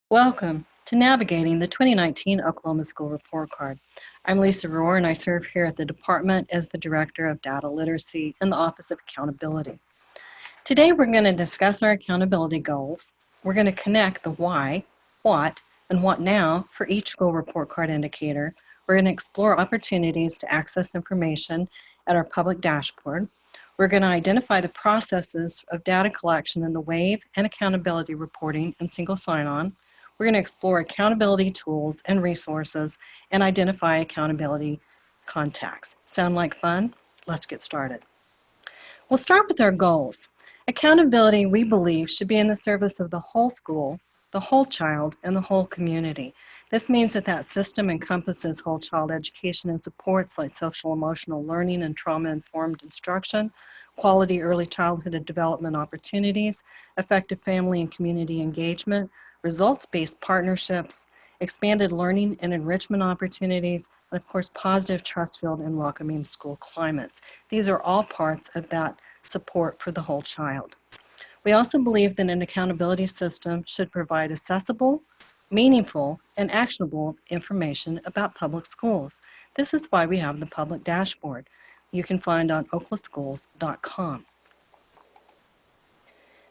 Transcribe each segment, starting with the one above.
Welcome to Navigating the 2019 Oklahoma School Report Card. I'm Lesa Rohrer, and I serve here at the department as the Director of Data Literacy in the Office of Accountability. Today we're going to discuss our accountability goals. We're going to connect the why, what, and what now for each school report card indicator. We're going to explore opportunities to access information at our public dashboard. We're going to identify the processes of data collection in the WAVE and accountability reporting and single sign-on. We're going to explore accountability tools and resources and identify accountability contacts. Sound like fun? Let's get started. We'll start with our goals. Accountability, we believe, should be in the service of the whole school, the whole child, and the whole community. This means that that system encompasses whole child education and supports like social emotional learning and trauma-informed instruction, quality early childhood and development opportunities, effective family and community engagement, results-based partnerships, expanded learning and enrichment opportunities, and of course, positive, trust-filled, and welcoming school climates. These are all parts of that support for the whole child. We also believe that an accountability system should provide accessible, meaningful, and actionable information about public schools. This is why we have the public dashboard you can find on oklaschools.com.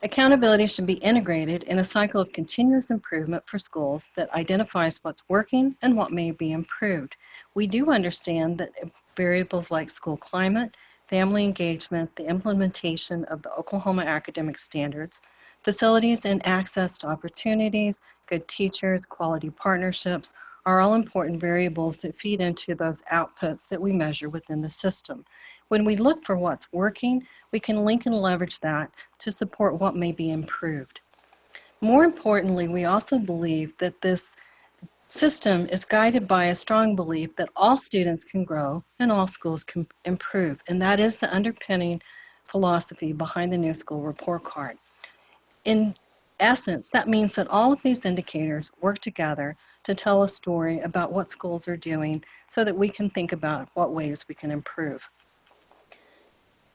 Accountability should be integrated in a cycle of continuous improvement for schools that identifies what's working and what may be improved. We do understand that variables like school climate, family engagement, the implementation of the Oklahoma academic standards, facilities and access to opportunities, good teachers, quality partnerships are all important variables that feed into those outputs that we measure within the system. When we look for what's working, we can link and leverage that to support what may be improved. More importantly, we also believe that this system is guided by a strong belief that all students can grow and all schools can improve, and that is the underpinning philosophy behind the new school report card. In essence, that means that all of these indicators work together to tell a story about what schools are doing so that we can think about what ways we can improve.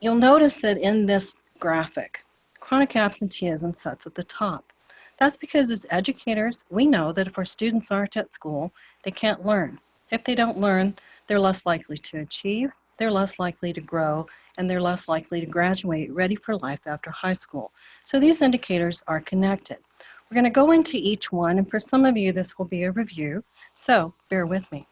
You'll notice that in this graphic, chronic absenteeism sits at the top. That's because as educators, we know that if our students aren't at school, they can't learn. If they don't learn, they're less likely to achieve, they're less likely to grow, and they're less likely to graduate ready for life after high school. So these indicators are connected. We're going to go into each one, and for some of you, this will be a review, so bear with me.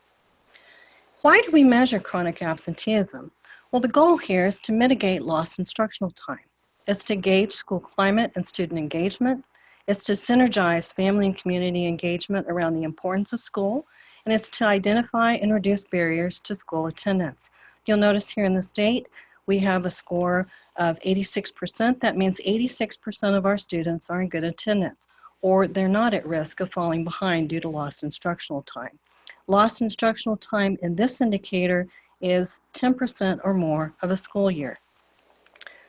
Why do we measure chronic absenteeism? Well, the goal here is to mitigate lost instructional time. It's to gauge school climate and student engagement. It's to synergize family and community engagement around the importance of school. And it's to identify and reduce barriers to school attendance. You'll notice here in the state, we have a score of 86%. That means 86% of our students are in good attendance, or they're not at risk of falling behind due to lost instructional time. Lost instructional time in this indicator is 10% or more of a school year.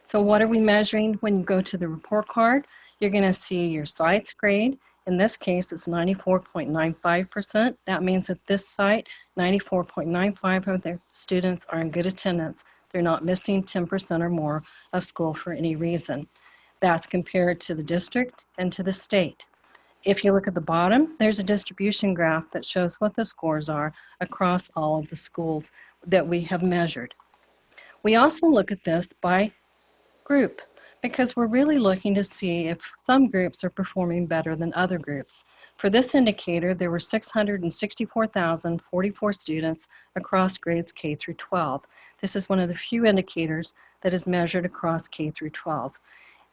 So what are we measuring when you go to the report card? You're going to see your site's grade. In this case, it's 94.95%. That means at this site, 94.95% of their students are in good attendance. They're not missing 10% or more of school for any reason. That's compared to the district and to the state. If you look at the bottom, there's a distribution graph that shows what the scores are across all of the schools that we have measured. We also look at this by group because we're really looking to see if some groups are performing better than other groups. For this indicator, there were 664,044 students across grades K through 12. This is one of the few indicators that is measured across K through 12.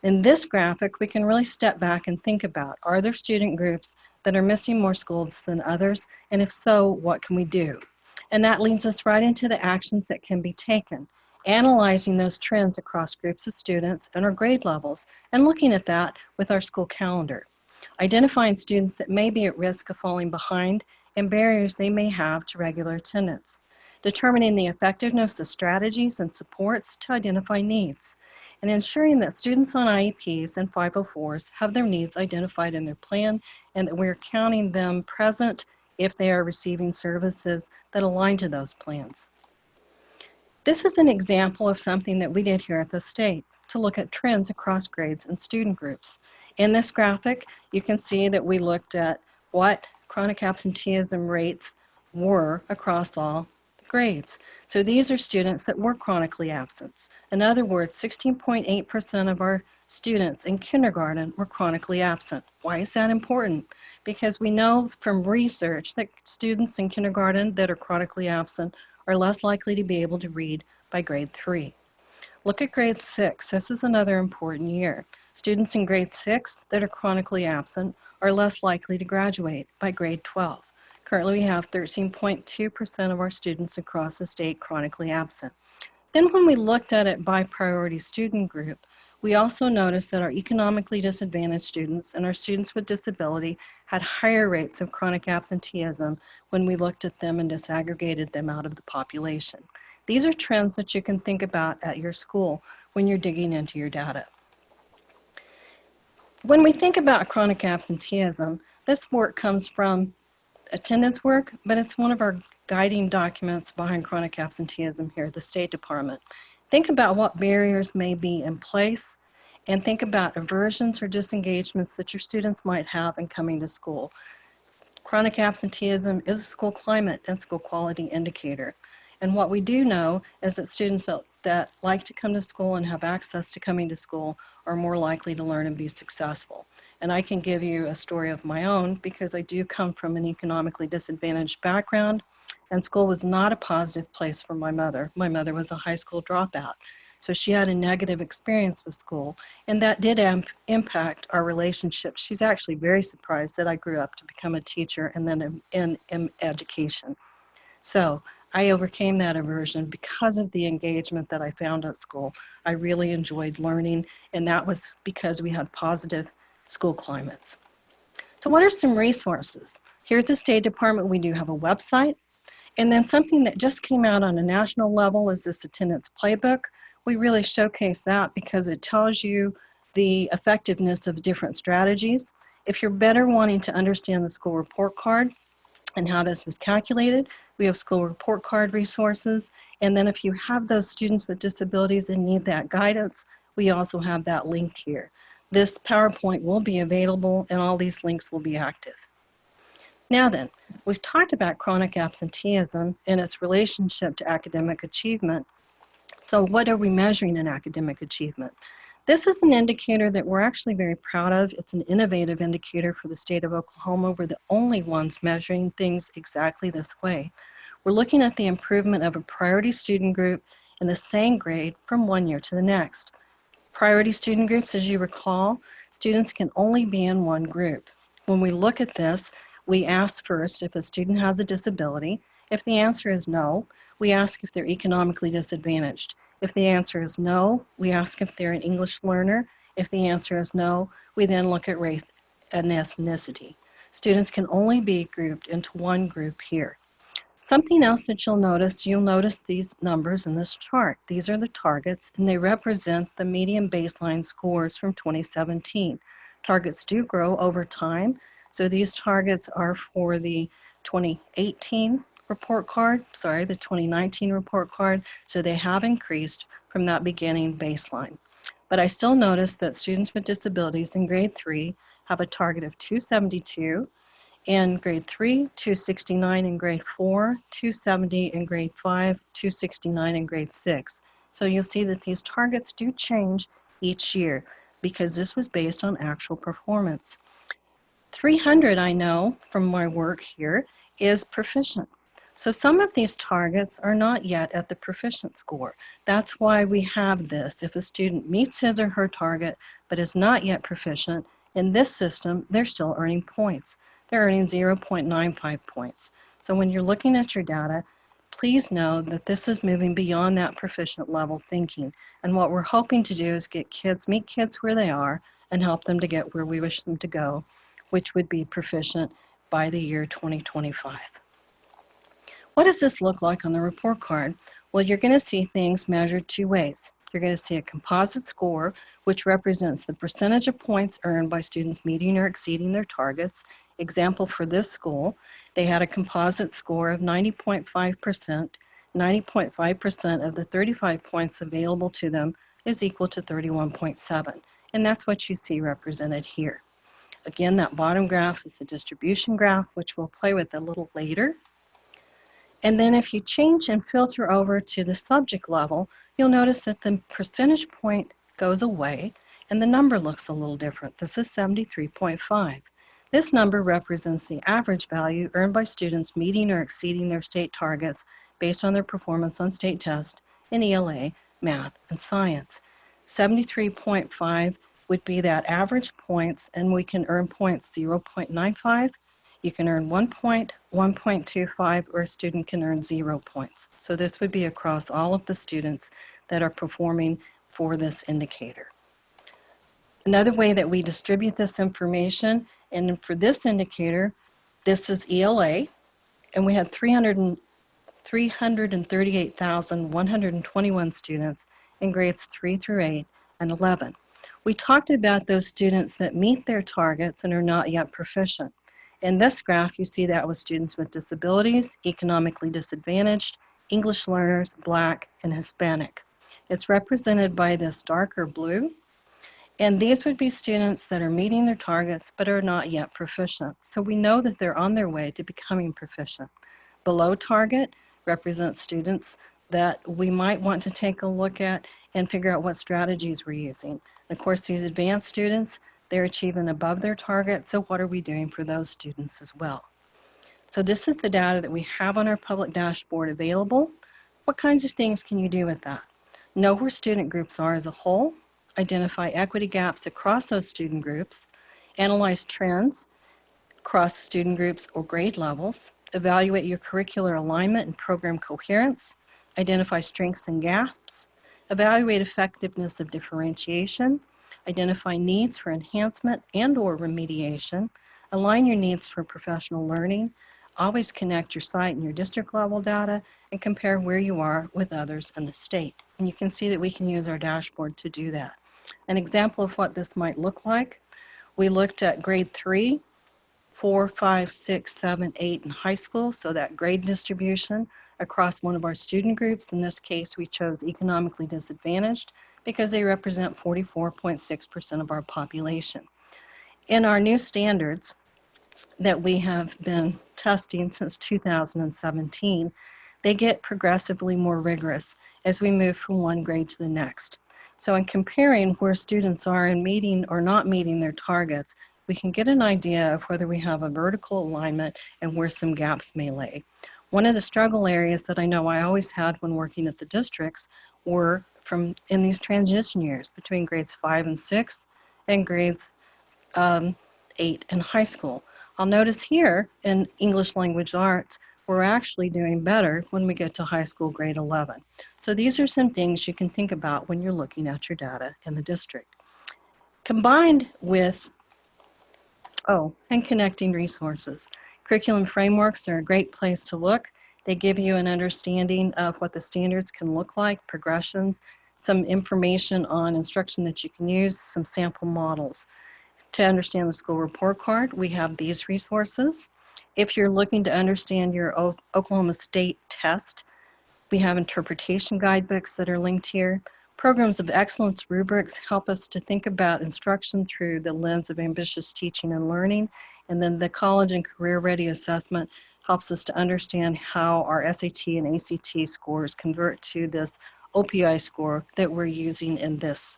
In this graphic, we can really step back and think about, are there student groups that are missing more schools than others? And if so, what can we do? And that leads us right into the actions that can be taken, analyzing those trends across groups of students and our grade levels, and looking at that with our school calendar. Identifying students that may be at risk of falling behind and barriers they may have to regular attendance. Determining the effectiveness of strategies and supports to identify needs. And ensuring that students on IEPs and 504s have their needs identified in their plan and that we're counting them present if they are receiving services that align to those plans. This is an example of something that we did here at the state to look at trends across grades and student groups. In this graphic, you can see that we looked at what chronic absenteeism rates were across all grades. So these are students that were chronically absent. In other words, 16.8% of our students in kindergarten were chronically absent. Why is that important? Because we know from research that students in kindergarten that are chronically absent are less likely to be able to read by grade 3. Look at grade 6. This is another important year. Students in grade 6 that are chronically absent are less likely to graduate by grade 12. Currently, we have 13.2% of our students across the state chronically absent. Then when we looked at it by priority student group, we also noticed that our economically disadvantaged students and our students with disability had higher rates of chronic absenteeism when we looked at them and disaggregated them out of the population. These are trends that you can think about at your school when you're digging into your data. When we think about chronic absenteeism, this work comes from attendance work, but it's one of our guiding documents behind chronic absenteeism here at the State Department. Think about what barriers may be in place and think about aversions or disengagements that your students might have in coming to school. Chronic absenteeism is a school climate and school quality indicator. And what we do know is that students that like to come to school and have access to coming to school are more likely to learn and be successful. And I can give you a story of my own because I do come from an economically disadvantaged background, and school was not a positive place for my mother. My mother was a high school dropout. So she had a negative experience with school, and that did impact our relationship. She's actually very surprised that I grew up to become a teacher and then in education. So I overcame that aversion because of the engagement that I found at school. I really enjoyed learning, and that was because we had positive school climates. So what are some resources? Here at the State Department, we do have a website, and then something that just came out on a national level is this attendance playbook. We really showcase that because it tells you the effectiveness of different strategies. If you're better wanting to understand the school report card and how this was calculated, we have school report card resources. And then if you have those students with disabilities and need that guidance, we also have that link here. This PowerPoint will be available and all these links will be active. Now then, we've talked about chronic absenteeism and its relationship to academic achievement. So what are we measuring in academic achievement? This is an indicator that we're actually very proud of. It's an innovative indicator for the state of Oklahoma. We're the only ones measuring things exactly this way. We're looking at the improvement of a priority student group in the same grade from one year to the next. Priority student groups, as you recall, students can only be in one group. When we look at this, we ask first if a student has a disability. If the answer is no, we ask if they're economically disadvantaged. If the answer is no, we ask if they're an English learner. If the answer is no, we then look at race and ethnicity. Students can only be grouped into one group here. Something else that you'll notice these numbers in this chart. These are the targets, and they represent the median baseline scores from 2017. Targets do grow over time, so these targets are for the 2018 report card, the 2019 report card, so they have increased from that beginning baseline. But I still notice that students with disabilities in grade 3 have a target of 272, in grade 3, 269 in grade 4, 270 in grade 5, 269 in grade 6. So you'll see that these targets do change each year because this was based on actual performance. 300, I know from my work here, is proficient. So some of these targets are not yet at the proficient score. That's why we have this. If a student meets his or her target but is not yet proficient, in this system, they're still earning points. They're earning 0.95 points. So when you're looking at your data, please know that this is moving beyond that proficient level thinking. And what we're hoping to do is meet kids where they are and help them to get where we wish them to go, which would be proficient by the year 2025. What does this look like on the report card? Well, you're going to see things measured two ways. You're going to see a composite score, which represents the percentage of points earned by students meeting or exceeding their targets. Example for this school, they had a composite score of 90.5%. 90.5% of the 35 points available to them is equal to 31.7. And that's what you see represented here. Again, that bottom graph is the distribution graph, which we'll play with a little later. And then if you change and filter over to the subject level, you'll notice that the percentage point goes away and the number looks a little different. This is 73.5. This number represents the average value earned by students meeting or exceeding their state targets based on their performance on state tests in ELA, math, and science. 73.5 would be that average points, and we can earn points 0.95. You can earn 1 point, 1.25, or a student can earn 0 points. So this would be across all of the students that are performing for this indicator. Another way that we distribute this information, and for this indicator, this is ELA, and we had 338,121 students in grades 3 through 8 and 11. We talked about those students that meet their targets and are not yet proficient. In this graph, you see that with students with disabilities, economically disadvantaged, English learners, Black, and Hispanic. It's represented by this darker blue, and these would be students that are meeting their targets but are not yet proficient. So we know that they're on their way to becoming proficient. Below target represents students that we might want to take a look at and figure out what strategies we're using. And of course, these advanced students, they're achieving above their target, so what are we doing for those students as well? So this is the data that we have on our public dashboard available. What kinds of things can you do with that? Know where student groups are as a whole, identify equity gaps across those student groups, analyze trends across student groups or grade levels, evaluate your curricular alignment and program coherence, identify strengths and gaps, evaluate effectiveness of differentiation, identify needs for enhancement and/or remediation, align your needs for professional learning, always connect your site and your district level data, and compare where you are with others in the state. And you can see that we can use our dashboard to do that. An example of what this might look like, we looked at grade 3, 4, 5, 6, 7, 8 in high school, so that grade distribution across one of our student groups. In this case, we chose economically disadvantaged because they represent 44.6% of our population. In our new standards that we have been testing since 2017, they get progressively more rigorous as we move from one grade to the next. So in comparing where students are in meeting or not meeting their targets, we can get an idea of whether we have a vertical alignment and where some gaps may lay. One of the struggle areas that I know I always had when working at the districts were in these transition years between grades 5 and 6 and grades 8 in high school. I'll notice here in English language arts, we're actually doing better when we get to high school grade 11. So these are some things you can think about when you're looking at your data in the district. Combined with, and connecting resources. Curriculum frameworks are a great place to look. They give you an understanding of what the standards can look like, progressions, some information on instruction that you can use, some sample models. To understand the school report card, we have these resources. If you're looking to understand your Oklahoma State test, we have interpretation guidebooks that are linked here. Programs of excellence rubrics help us to think about instruction through the lens of ambitious teaching and learning. And then the college and career ready assessment helps us to understand how our SAT and ACT scores convert to this OPI score that we're using in this.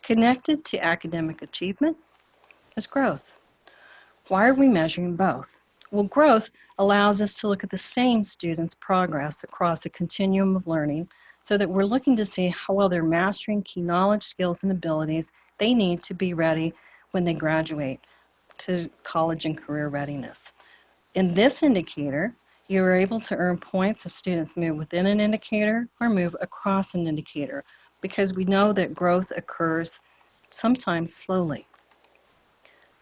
Connected to academic achievement is growth. Why are we measuring both? Well, growth allows us to look at the same students' progress across a continuum of learning so that we're looking to see how well they're mastering key knowledge, skills, and abilities they need to be ready when they graduate to college and career readiness. In this indicator, you are able to earn points if students move within an indicator or move across an indicator because we know that growth occurs sometimes slowly.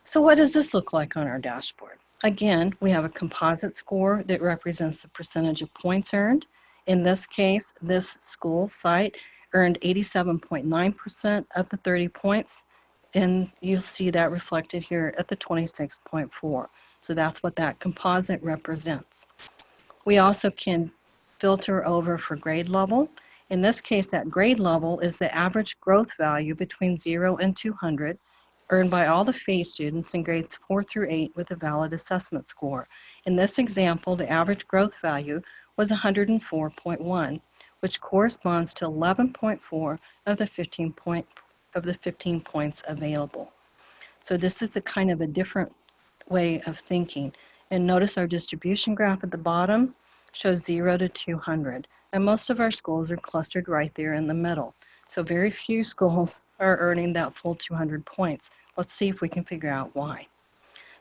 So what does this look like on our dashboard? Again, we have a composite score that represents the percentage of points earned. In this case, this school site earned 87.9% of the 30 points, and you'll see that reflected here at the 26.4. So that's what that composite represents. We also can filter over for grade level. In this case, that grade level is the average growth value between 0 and 200. earned by all the FAE students in grades 4 through 8 with a valid assessment score. In this example, the average growth value was 104.1, which corresponds to 11.4 of the 15 points available. So this is the kind of a different way of thinking. And notice our distribution graph at the bottom shows 0 to 200. And most of our schools are clustered right there in the middle. So very few schools are earning that full 200 points. Let's see if we can figure out why.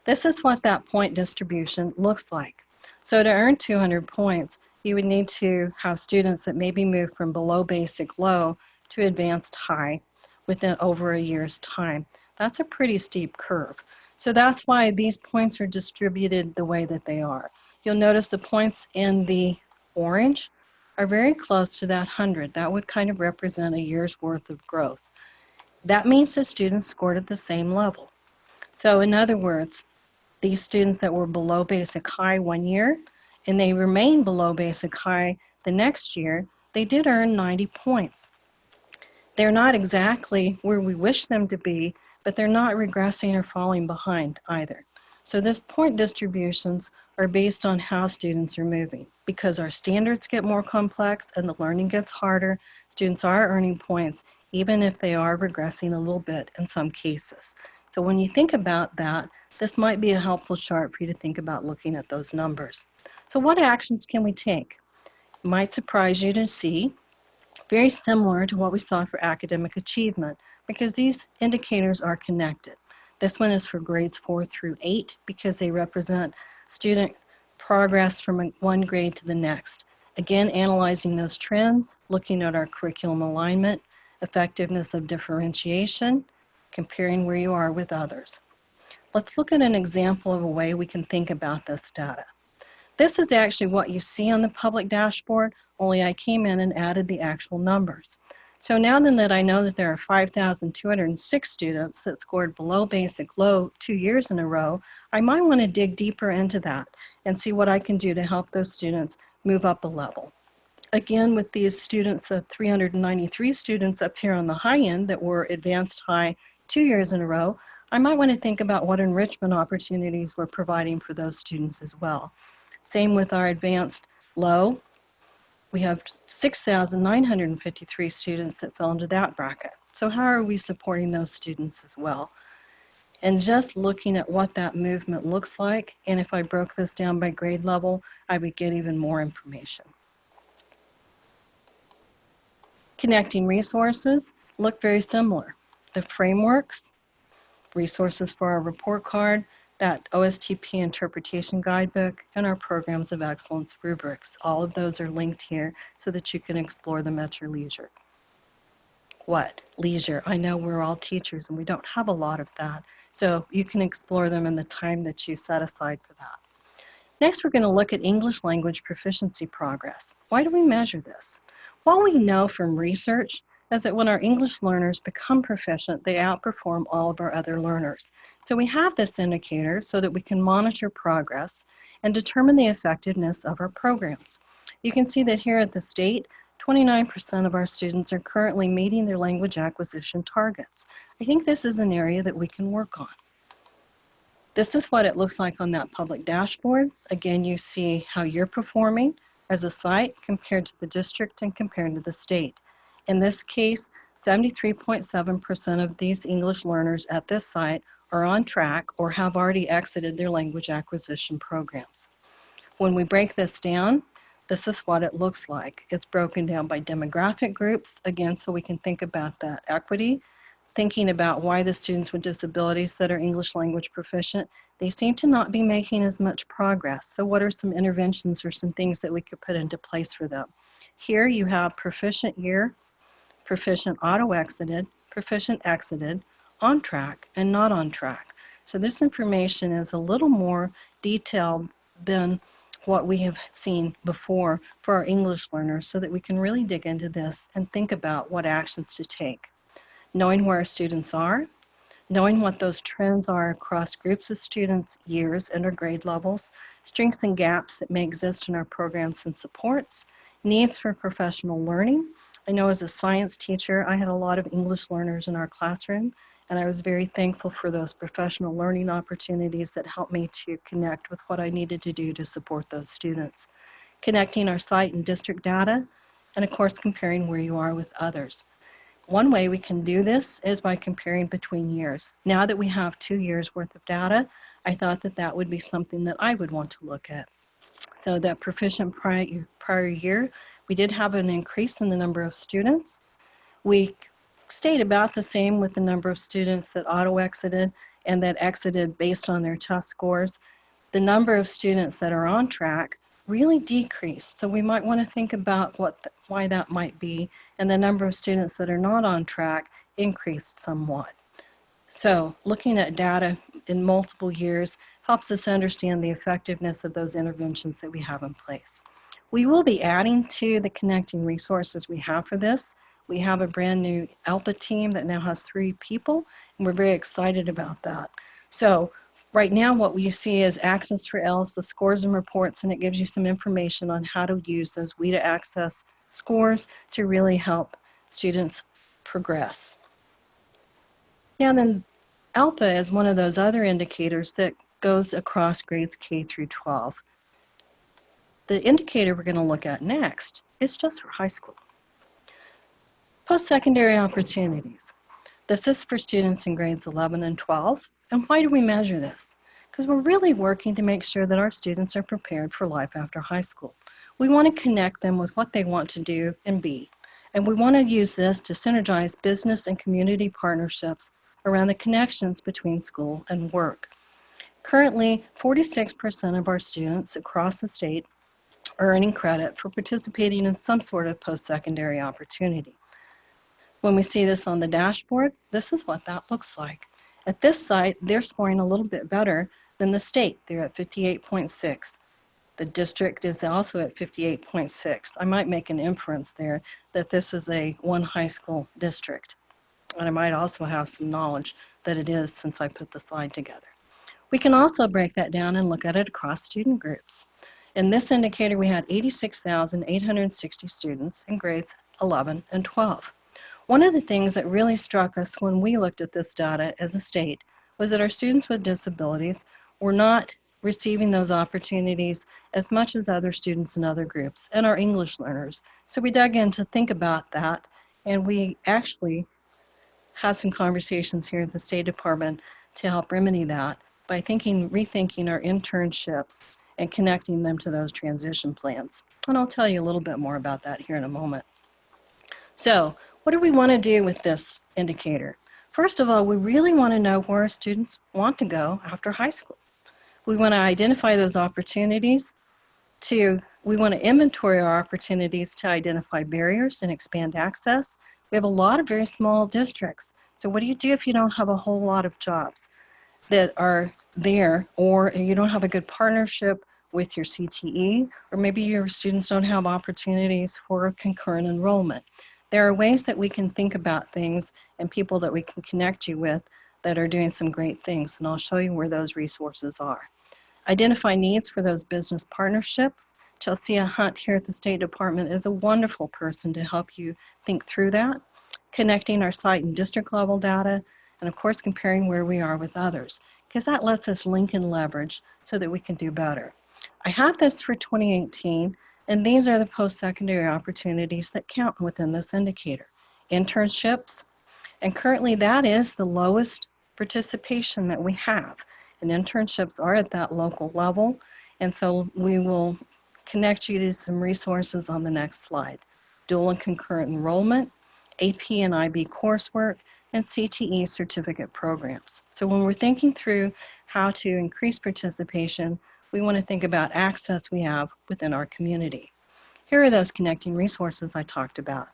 This is what that point distribution looks like. So to earn 200 points, you would need to have students that maybe move from below basic low to advanced high within over a year's time. That's a pretty steep curve. So that's why these points are distributed the way that they are. You'll notice the points in the orange are very close to that 100. That would kind of represent a year's worth of growth. That means that students scored at the same level. So in other words, these students that were below basic high 1 year and they remain below basic high the next year, they did earn 90 points. They're not exactly where we wish them to be, but they're not regressing or falling behind either. So this point distributions are based on how students are moving. Because our standards get more complex and the learning gets harder, students are earning points, even if they are regressing a little bit in some cases. So when you think about that, this might be a helpful chart for you to think about looking at those numbers. So what actions can we take? It might surprise you to see very similar to what we saw for academic achievement, because these indicators are connected. This one is for grades 4 through 8 because they represent student progress from one grade to the next. Again, analyzing those trends, looking at our curriculum alignment, effectiveness of differentiation, comparing where you are with others. Let's look at an example of a way we can think about this data. This is actually what you see on the public dashboard, only I came in and added the actual numbers. So now then that I know that there are 5,206 students that scored below basic low 2 years in a row, I might want to dig deeper into that and see what I can do to help those students move up a level. Again, with these students of 393 students up here on the high end that were advanced high 2 years in a row, I might want to think about what enrichment opportunities we're providing for those students as well. Same with our advanced low. We have 6,953 students that fell into that bracket. So how are we supporting those students as well? And just looking at what that movement looks like, and if I broke this down by grade level, I would get even more information. Connecting resources look very similar. The frameworks, resources for our report card, that OSTP interpretation guidebook, and our programs of excellence rubrics. All of those are linked here so that you can explore them at your leisure. What? Leisure. I know we're all teachers and we don't have a lot of that. So you can explore them in the time that you set aside for that. Next, we're going to look at English language proficiency progress. Why do we measure this? Well, we know from research is that when our English learners become proficient, they outperform all of our other learners. So we have this indicator so that we can monitor progress and determine the effectiveness of our programs. You can see that here at the state, 29% of our students are currently meeting their language acquisition targets. I think this is an area that we can work on. This is what it looks like on that public dashboard. Again, you see how you're performing as a site compared to the district and compared to the state. In this case, 73.7% of these English learners at this site are on track or have already exited their language acquisition programs. When we break this down, this is what it looks like. It's broken down by demographic groups, again, so we can think about that equity, thinking about why the students with disabilities that are English language proficient, they seem to not be making as much progress. So what are some interventions or some things that we could put into place for them? Here you have proficient year, proficient auto-exited, proficient exited, on track, and not on track. So this information is a little more detailed than what we have seen before for our English learners so that we can really dig into this and think about what actions to take. Knowing where our students are, knowing what those trends are across groups of students, years, and or grade levels, strengths and gaps that may exist in our programs and supports, needs for professional learning. I know as a science teacher, I had a lot of English learners in our classroom, And I was very thankful for those professional learning opportunities that helped me to connect with what I needed to do to support those students. Connecting our site and district data, and of course comparing where you are with others. One way we can do this is by comparing between years. Now that we have 2 years worth of data, I thought that that would be something that I would want to look at. So that proficient prior year, we did have an increase in the number of students. We stayed about the same with the number of students that auto-exited and that exited based on their test scores. The number of students that are on track really decreased. So we might want to think about why that might be. And the number of students that are not on track increased somewhat. So looking at data in multiple years helps us understand the effectiveness of those interventions that we have in place. We will be adding to the connecting resources we have for this. We have a brand new ALPA team that now has 3 people, and we're very excited about that. So right now what we see is Access for ELS, the scores and reports, and it gives you some information on how to use those WIDA access scores to really help students progress. Yeah, and then ALPA is one of those other indicators that goes across grades K through 12. The indicator we're going to look at next is just for high school. Post-secondary opportunities. This is for students in grades 11 and 12. And why do we measure this? Because we're really working to make sure that our students are prepared for life after high school. We want to connect them with what they want to do and be. And we want to use this to synergize business and community partnerships around the connections between school and work. Currently, 46% of our students across the state are earning credit for participating in some sort of post-secondary opportunity. When we see this on the dashboard, this is what that looks like. At this site, they're scoring a little bit better than the state. They're at 58.6. The district is also at 58.6. I might make an inference there that this is a one high school district. And I might also have some knowledge that it is since I put the slide together. We can also break that down and look at it across student groups. In this indicator, we had 86,860 students in grades 11 and 12. One of the things that really struck us when we looked at this data as a state was that our students with disabilities were not receiving those opportunities as much as other students in other groups and our English learners. So we dug in to think about that, and we actually had some conversations here at the State Department to help remedy that by rethinking our internships and connecting them to those transition plans. And I'll tell you a little bit more about that here in a moment. So what do we want to do with this indicator? First of all, we really want to know where our students want to go after high school. We want to identify those opportunities. We want to inventory our opportunities to identify barriers and expand access. We have a lot of very small districts. So what do you do if you don't have a whole lot of jobs that are there, or you don't have a good partnership with your CTE, or maybe your students don't have opportunities for concurrent enrollment? There are ways that we can think about things and people that we can connect you with that are doing some great things, and I'll show you where those resources are. Identify needs for those business partnerships. Chelsea Hunt here at the State Department is a wonderful person to help you think through that. Connecting our site and district level data, and of course comparing where we are with others, because that lets us link and leverage so that we can do better. I have this for 2018, and these are the post-secondary opportunities that count within this indicator. Internships, and currently that is the lowest participation that we have. And internships are at that local level, and so we will connect you to some resources on the next slide. Dual and concurrent enrollment, AP and IB coursework, and CTE certificate programs. So when we're thinking through how to increase participation, we want to think about access we have within our community. Here are those connecting resources I talked about.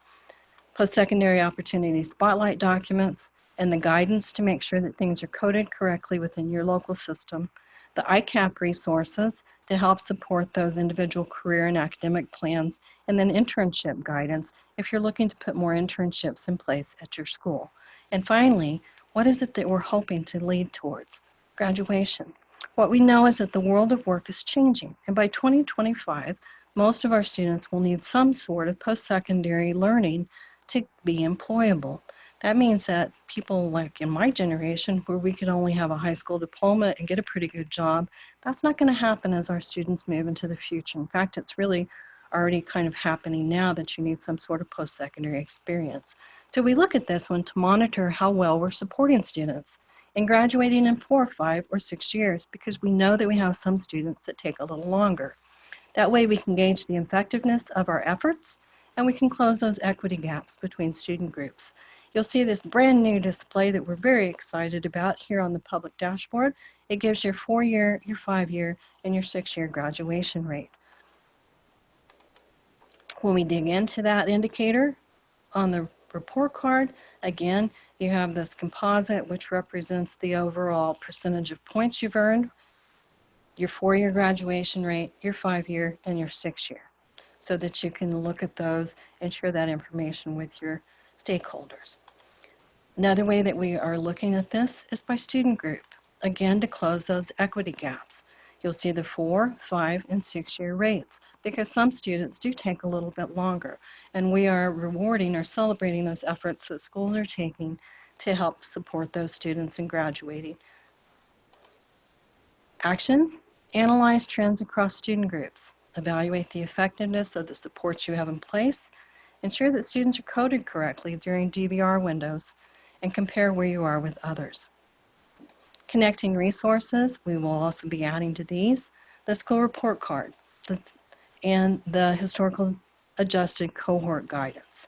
Post-secondary opportunity spotlight documents and the guidance to make sure that things are coded correctly within your local system. The ICAP resources to help support those individual career and academic plans, and then internship guidance if you're looking to put more internships in place at your school. And finally, what is it that we're hoping to lead towards? Graduation. What we know is that the world of work is changing, and by 2025, most of our students will need some sort of post-secondary learning to be employable. That means that people like in my generation, where we could only have a high school diploma and get a pretty good job, that's not going to happen as our students move into the future. In fact, it's really already kind of happening now that you need some sort of post-secondary experience. So we look at this one to monitor how well we're supporting students in graduating in 4, 5, or 6 years, because we know that we have some students that take a little longer. That way we can gauge the effectiveness of our efforts, and we can close those equity gaps between student groups. You'll see this brand new display that we're very excited about here on the public dashboard. It gives your 4-year, your 5-year, and your 6-year graduation rate. When we dig into that indicator on the report card, again, you have this composite, which represents the overall percentage of points you've earned, your 4-year graduation rate, your 5-year, and your 6-year, so that you can look at those and share that information with your stakeholders. Another way that we are looking at this is by student group, again, to close those equity gaps. You'll see the 4, 5, and 6-year rates, because some students do take a little bit longer, and we are rewarding or celebrating those efforts that schools are taking to help support those students in graduating. Actions: analyze trends across student groups, evaluate the effectiveness of the supports you have in place, ensure that students are coded correctly during DVR windows, and compare where you are with others. Connecting resources, we will also be adding to these the school report card and the historical adjusted cohort guidance.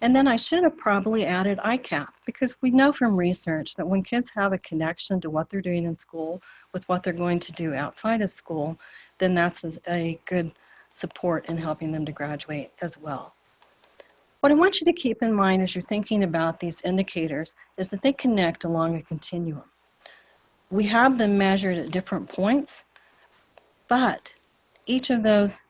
And then I should have probably added ICAP, because we know from research that when kids have a connection to what they're doing in school with what they're going to do outside of school, then that's a good support in helping them to graduate as well. What I want you to keep in mind as you're thinking about these indicators is that they connect along a continuum. We have them measured at different points, but each of those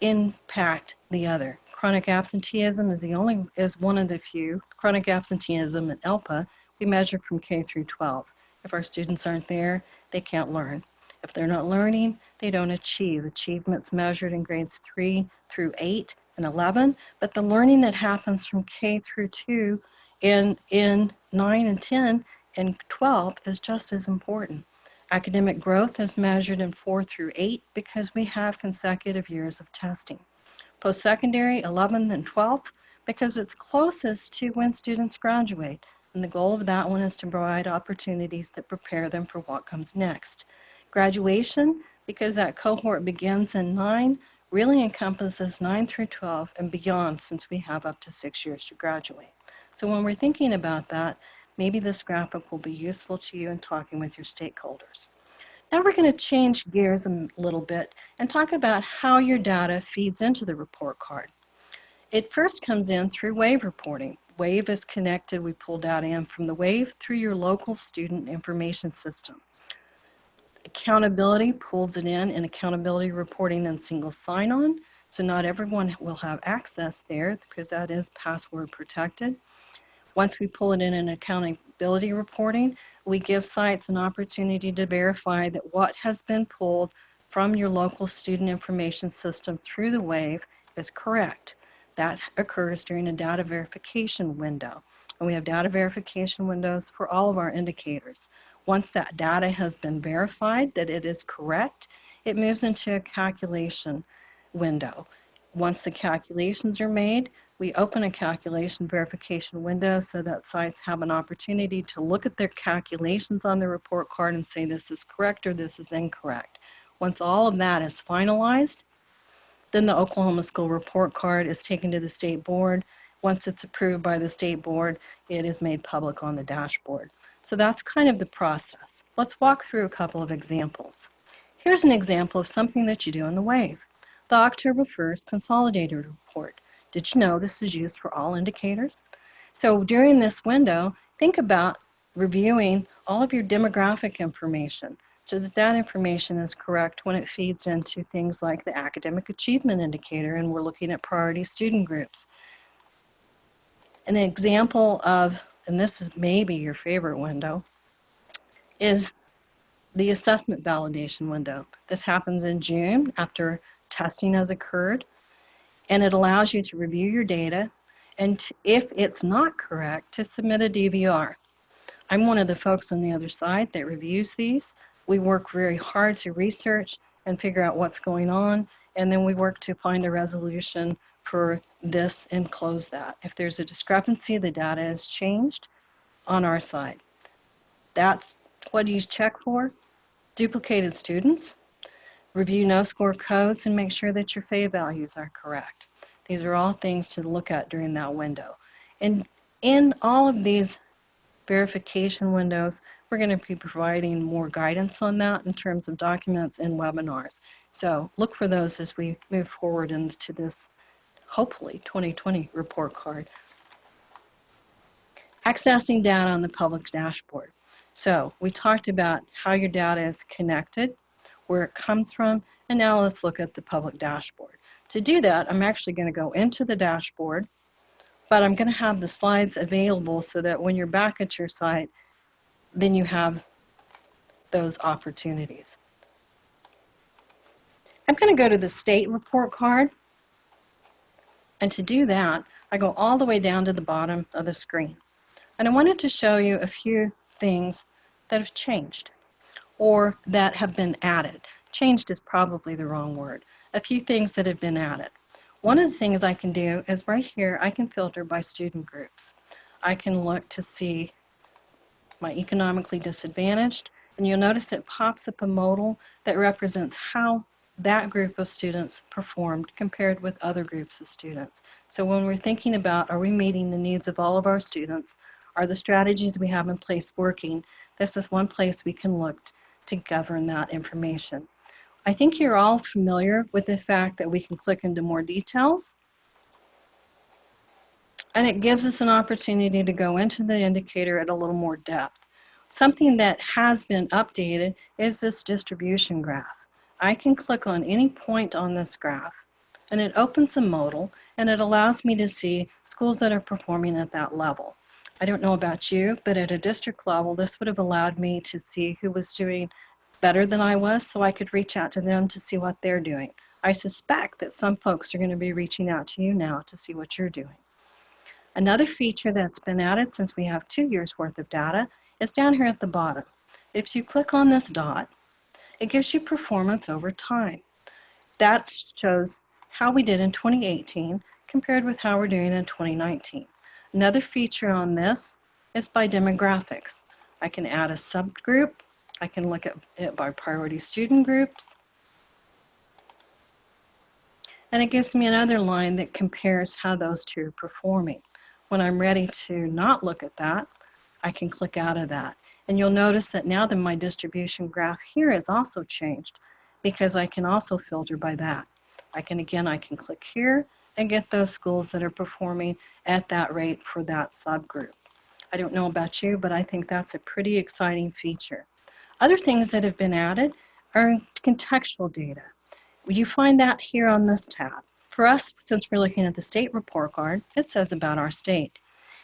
impact the other. Chronic absenteeism is one of the few. Chronic absenteeism and ELPA, we measure from K through 12. If our students aren't there, they can't learn. If they're not learning, they don't achieve. Achievement's measured in grades 3 through 8 and 11, but the learning that happens from K through 2 in 9 and 10 and 12 is just as important. Academic growth is measured in 4 through 8 because we have consecutive years of testing. Post-secondary, 11th and 12th, because it's closest to when students graduate. And the goal of that one is to provide opportunities that prepare them for what comes next. Graduation, because that cohort begins in 9, really encompasses 9 through 12 and beyond, since we have up to 6 years to graduate. So when we're thinking about that, maybe this graphic will be useful to you in talking with your stakeholders. Now we're going to change gears a little bit and talk about how your data feeds into the report card. It first comes in through WAVE reporting. WAVE is connected, we pull data in from the WAVE through your local student information system. Accountability pulls it in accountability reporting and single sign-on, so not everyone will have access there because that is password protected. Once we pull it in accountability reporting, we give sites an opportunity to verify that what has been pulled from your local student information system through the WAVE is correct. That occurs during a data verification window. And we have data verification windows for all of our indicators. Once that data has been verified that it is correct, it moves into a calculation window. Once the calculations are made, we open a calculation verification window so that sites have an opportunity to look at their calculations on the report card and say this is correct or this is incorrect. Once all of that is finalized, then the Oklahoma School Report Card is taken to the state board. Once it's approved by the state board, it is made public on the dashboard. So that's kind of the process. Let's walk through a couple of examples. Here's an example of something that you do in the WAVE. The October 1st Consolidated Report. Did you know this is used for all indicators? So during this window, think about reviewing all of your demographic information so that that information is correct when it feeds into things like the academic achievement indicator, and we're looking at priority student groups. An example of, and this is maybe your favorite window, is the assessment validation window. This happens in June after testing has occurred, and it allows you to review your data And if it's not correct, to submit a DVR. I'm one of the folks on the other side that reviews these. We work very hard to research and figure out what's going on, and then we work to find a resolution for this and close that. If there's a discrepancy, the data is changed on our side. That's what you check for. Duplicated students, review no-score codes, and make sure that your FAE values are correct. These are all things to look at during that window. And in all of these verification windows, we're going to be providing more guidance on that in terms of documents and webinars. So look for those as we move forward into this, hopefully, 2020 report card. Accessing data on the public dashboard. So we talked about how your data is connected, where it comes from, and now let's look at the public dashboard. To do that, I'm actually going to go into the dashboard, but I'm going to have the slides available so that when you're back at your site, then you have those opportunities. I'm going to go to the state report card, and to do that, I go all the way down to the bottom of the screen. And I wanted to show you a few things that have changed or that have been added. Changed is probably the wrong word. A few things that have been added. One of the things I can do is right here, I can filter by student groups. I can look to see my economically disadvantaged, and you'll notice it pops up a modal that represents how that group of students performed compared with other groups of students. So when we're thinking about, are we meeting the needs of all of our students? Are the strategies we have in place working? This is one place we can look to govern that information. I think you're all familiar with the fact that we can click into more details, and it gives us an opportunity to go into the indicator at a little more depth. Something that has been updated is this distribution graph. I can click on any point on this graph, and it opens a modal, and it allows me to see schools that are performing at that level. I don't know about you, but at a district level, this would have allowed me to see who was doing better than I was, so I could reach out to them to see what they're doing. I suspect that some folks are going to be reaching out to you now to see what you're doing. Another feature that's been added since we have 2 years worth of data is down here at the bottom. If you click on this dot, it gives you performance over time. That shows how we did in 2018 compared with how we're doing in 2019. Another feature on this is by demographics. I can add a subgroup. I can look at it by priority student groups. And it gives me another line that compares how those two are performing. When I'm ready to not look at that, I can click out of that. And you'll notice that now that my distribution graph here has also changed because I can also filter by that. I can click here and get those schools that are performing at that rate for that subgroup. I don't know about you, but I think that's a pretty exciting feature. Other things that have been added are contextual data. You find that here on this tab. For us, since we're looking at the state report card, it says about our state.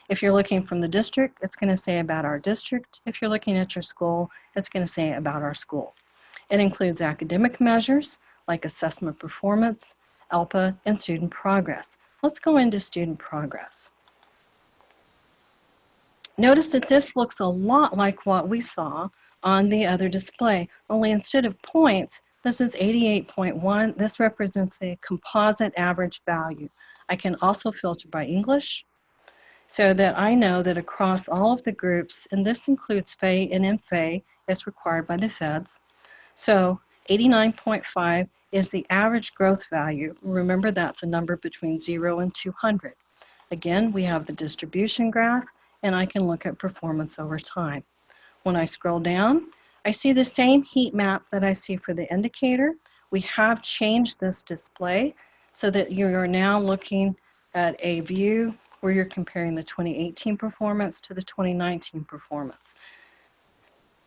If you're looking from the district, it's going to say about our district. If you're looking at your school, it's going to say about our school. It includes academic measures like assessment performance, ELPA, and student progress. Let's go into student progress. Notice that this looks a lot like what we saw on the other display, only instead of points, this is 88.1. This represents the composite average value. I can also filter by English so that I know that across all of the groups, and this includes FAE and MFAE as required by the feds. So 89.5 is the average growth value. Remember, that's a number between 0 and 200. Again, we have the distribution graph, and I can look at performance over time. When I scroll down, I see the same heat map that I see for the indicator. We have changed this display so that you are now looking at a view where you're comparing the 2018 performance to the 2019 performance.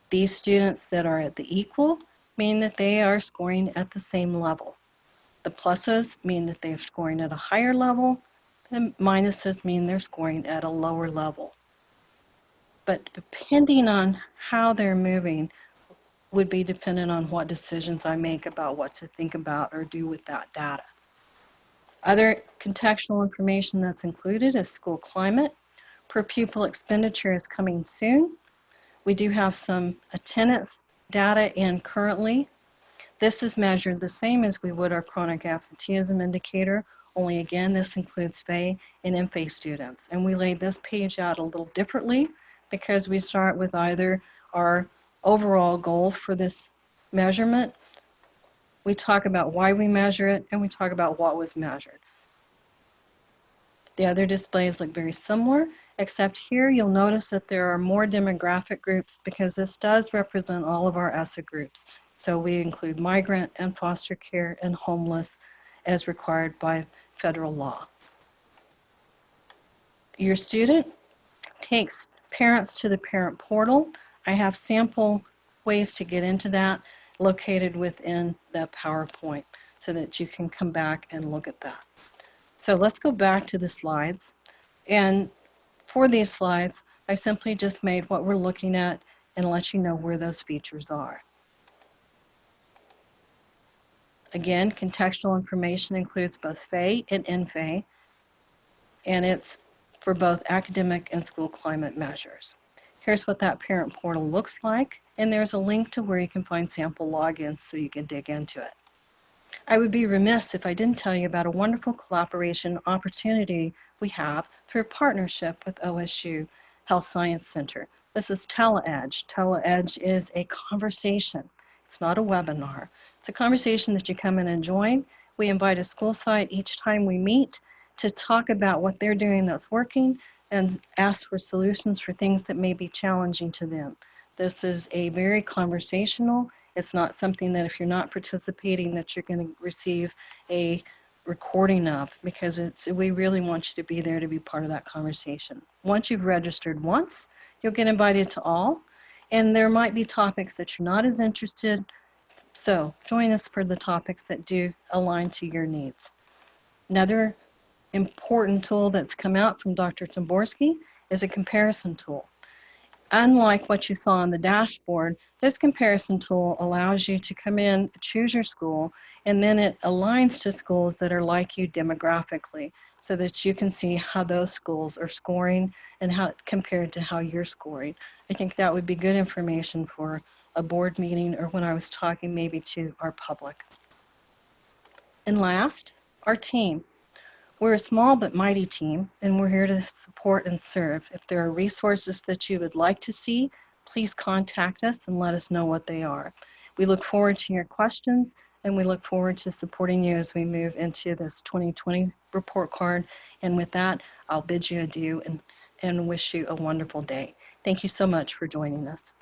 These students that are at the equal mean that they are scoring at the same level. The pluses mean that they're scoring at a higher level. The minuses mean they're scoring at a lower level. But depending on how they're moving would be dependent on what decisions I make about what to think about or do with that data. Other contextual information that's included is school climate. Per pupil expenditure is coming soon. We do have some attendance data in currently. This is measured the same as we would our chronic absenteeism indicator, only again, this includes FA and MFA students. And we laid this page out a little differently because we start with either our overall goal for this measurement, we talk about why we measure it, and we talk about what was measured. The other displays look very similar, except here you'll notice that there are more demographic groups because this does represent all of our ESSA groups. So we include migrant and foster care and homeless as required by federal law. Your student takes parents to the parent portal. I have sample ways to get into that located within the PowerPoint so that you can come back and look at that. So let's go back to the slides. And for these slides, I simply just made what we're looking at and let you know where those features are. Again, contextual information includes both FA and NFA, and it's for both academic and school climate measures. Here's what that parent portal looks like, and there's a link to where you can find sample logins so you can dig into it. I would be remiss if I didn't tell you about a wonderful collaboration opportunity we have through a partnership with OSU Health Science Center. This is TeleEdge. TeleEdge is a conversation. It's not a webinar. It's a conversation that you come in and join. We invite a school site each time we meet to talk about what they're doing that's working and ask for solutions for things that may be challenging to them. This is a very conversational. It's not something that if you're not participating that you're going to receive a recording of, because we really want you to be there to be part of that conversation. Once you've registered once, you'll get invited to all, and there might be topics that you're not as interested. So join us for the topics that do align to your needs. Another important tool that's come out from Dr. Tamborski is a comparison tool. Unlike what you saw on the dashboard, this comparison tool allows you to come in, choose your school, and then it aligns to schools that are like you demographically so that you can see how those schools are scoring and how compared to how you're scoring. I think that would be good information for a board meeting or when I was talking maybe to our public. And last, our team. We're a small but mighty team, and we're here to support and serve. If there are resources that you would like to see, please contact us and let us know what they are. We look forward to your questions, and we look forward to supporting you as we move into this 2020 report card. And with that, I'll bid you adieu and wish you a wonderful day. Thank you so much for joining us.